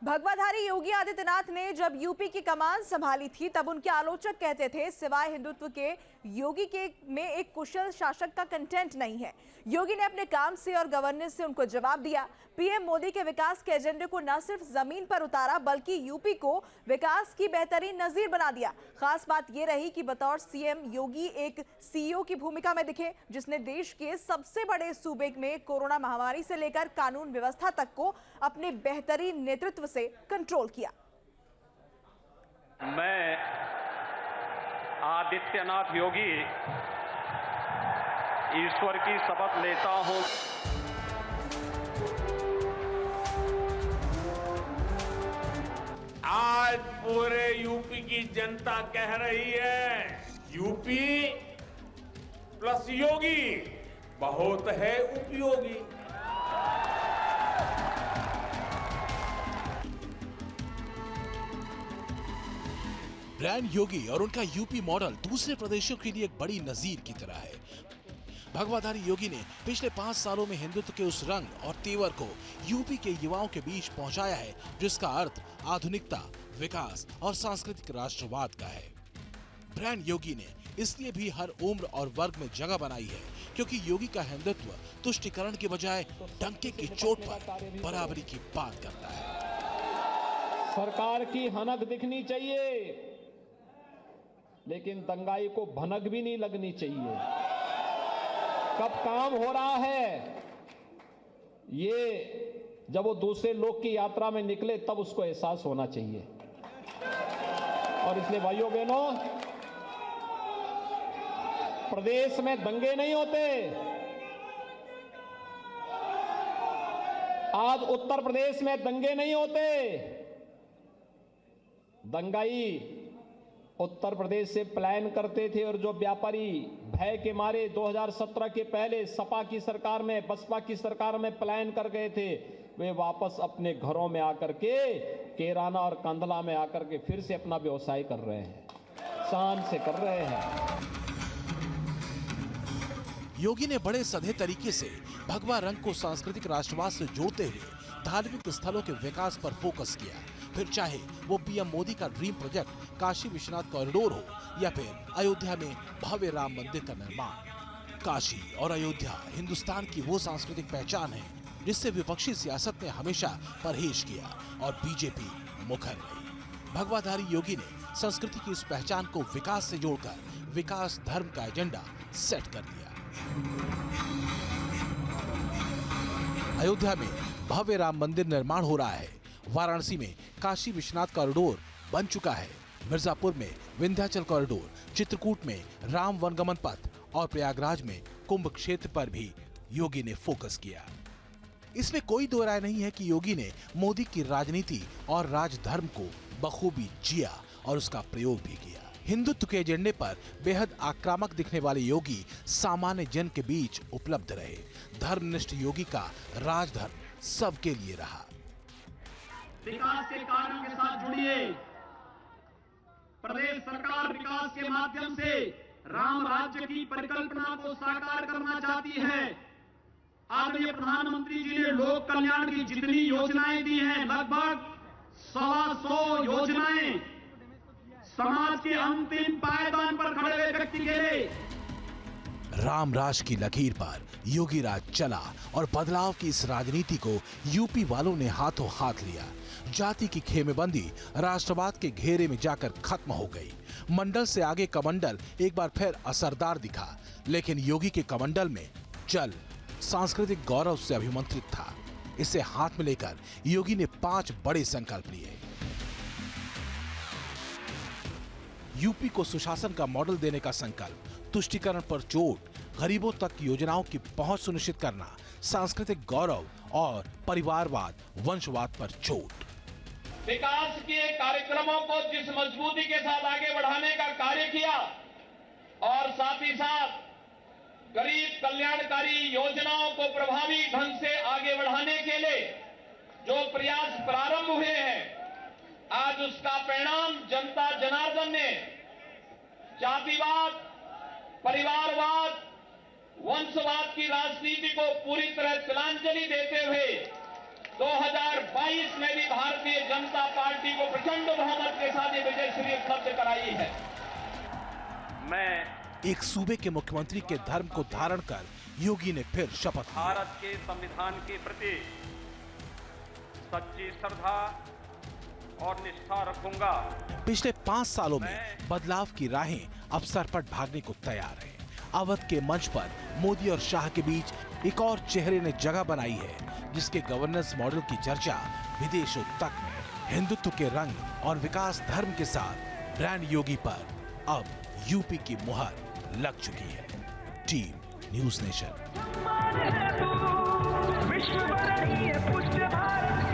भगवाधारी योगी आदित्यनाथ ने जब यूपी की कमान संभाली थी तब उनके आलोचक कहते थे सिवाय हिंदुत्व के योगी के में एक कुशल शासक का कंटेंट नहीं है। योगी ने अपने काम से और गवर्नेंस से उनको जवाब दिया। पीएम मोदी के विकास के एजेंडे को न सिर्फ जमीन पर उतारा बल्कि यूपी को विकास की बेहतरीन नजीर बना दिया। खास बात यह रही कि बतौर सीएम योगी एक सीईओ की भूमिका में दिखे, जिसने देश के सबसे बड़े सूबे में कोरोना महामारी से लेकर कानून व्यवस्था तक को अपने बेहतरीन नेतृत्व से कंट्रोल किया। मैं आदित्यनाथ योगी ईश्वर की शपथ लेता हूं। आज पूरे यूपी की जनता कह रही है यूपी प्लस योगी बहुत है उपयोगी। ब्रांड योगी और उनका यूपी मॉडल दूसरे प्रदेशों के लिए एक बड़ी नजीर की तरह है। भगवाधारी योगी ने पिछले 5 सालों में हिंदुत्व के उस रंग और तेवर को यूपी के युवाओं के बीच पहुंचाया है जिसका अर्थ आधुनिकता, विकास और सांस्कृतिक राष्ट्रवाद का है। ब्रांड योगी ने इसलिए भी हर उम्र और वर्ग में जगह बनाई है क्योंकि योगी का हिंदुत्व तुष्टिकरण के बजाय डंके की चोट पर बराबरी की बात करता है। सरकार की हनक दिखनी चाहिए लेकिन दंगाई को भनक भी नहीं लगनी चाहिए। कब काम हो रहा है ये जब वो दूसरे लोग की यात्रा में निकले तब उसको एहसास होना चाहिए। और इसलिए भाइयों बहनों, प्रदेश में दंगे नहीं होते। आज उत्तर प्रदेश में दंगे नहीं होते। दंगाई उत्तर प्रदेश से पलायन करते थे और जो व्यापारी भय के मारे 2017 के पहले सपा की सरकार में, बसपा की सरकार में पलायन कर गए थे, वे वापस अपने घरों में आकर के केराना और कंदला में आकर के फिर से अपना व्यवसाय कर रहे हैं, शान से कर रहे हैं। योगी ने बड़े सधे तरीके से भगवा रंग को सांस्कृतिक राष्ट्रवाद से जोड़ते हुए धार्मिक स्थलों के विकास पर फोकस किया। फिर चाहे वो पीएम मोदी का dream project Kashi Vishwanath corridor हो या फिर अयोध्या में भव्य राम मंदिर का निर्माण। काशी और अयोध्या हिंदुस्तान की वो सांस्कृतिक पहचान है जिससे विपक्षी सियासत ने हमेशा परहेज किया और बीजेपी मुखर रही। भगवाधारी योगी ने संस्कृति की इस पहचान को विकास से जोड़कर विकास धर्म का एजेंडा सेट कर दिया। अयोध्या में भव्य राम मंदिर निर्माण हो रहा है। वाराणसी में काशी विश्वनाथ कॉरिडोर बन चुका है। मिर्जापुर में विंध्याचल कॉरिडोर, चित्रकूट में राम वनगमन पथ और प्रयागराज में कुंभ क्षेत्र पर भी योगी ने फोकस किया। इसमें कोई दो राय नहीं है कि योगी ने मोदी की राजनीति और राजधर्म को बखूबी जिया और उसका प्रयोग भी किया। हिंदुत्व के एजेंडे पर बेहद आक्रामक दिखने वाले योगी सामान्य जन के बीच उपलब्ध रहे। धर्मनिष्ठ योगी का राजधर्म सबके लिए रहा। विकास के कार्यों के साथ जुड़िए। प्रदेश सरकार विकास के माध्यम से राम राज्य की परिकल्पना को साकार करना चाहती है। आदरणीय प्रधानमंत्री जी ने लोक कल्याण की जितनी योजनाएं दी हैं, लगभग 125 योजनाएं समाज के अंतिम पायदान पर खड़े हुए व्यक्ति के लिए। राम राज की लकीर पर योगी राज चला और बदलाव की इस राजनीति को यूपी वालों ने हाथों हाथ लिया। जाति की खेमेबंदी राष्ट्रवाद के घेरे में जाकर खत्म हो गई। मंडल से आगे कमंडल एक बार फिर असरदार दिखा, लेकिन योगी के कमंडल में जल सांस्कृतिक गौरव से अभिमंत्रित था। इसे हाथ में लेकर योगी ने 5 बड़े संकल्प लिए। यूपी को सुशासन का मॉडल देने का संकल्प, तुष्टिकरण पर चोट, गरीबों तक योजनाओं की पहुंच सुनिश्चित करना, सांस्कृतिक गौरव और परिवारवाद, वंशवाद पर चोट। विकास के कार्यक्रमों को जिस मजबूती के साथ आगे बढ़ाने का कार्य किया और साथ ही साथ गरीब कल्याणकारी योजनाओं को प्रभावी ढंग से आगे बढ़ाने के लिए जो प्रयास प्रारंभ हुए हैं, आज उसका परिणाम जनता जनार्दन ने जातिवाद, परिवारवाद, वंशवाद की राजनीति को पूरी तरह तिलांजलि देते हुए 2022 में भी भारत भारतीय जनता पार्टी को प्रचंड बहुमत के साथ ये विजय श्री उपलब्ध कराई है। मैं एक सूबे के मुख्यमंत्री के धर्म को धारण कर योगी ने फिर शपथ ली। भारत के संविधान के प्रति सच्ची श्रद्धा और निष्ठा रखूंगा। पिछले 5 सालों में बदलाव की राहें अब सरपट भागने को तैयार हैं। अवध के मंच पर मोदी और शाह के बीच एक और चेहरे ने जगह बनाई है, जिसके गवर्नेंस मॉडल की चर्चा विदेशों तक में है। हिंदुत्व के रंग और विकास धर्म के साथ ब्रांड योगी पर अब यूपी की मुहर लग चुकी है। Team news nation. विश्व बड़ा ही है पुष्ट भारत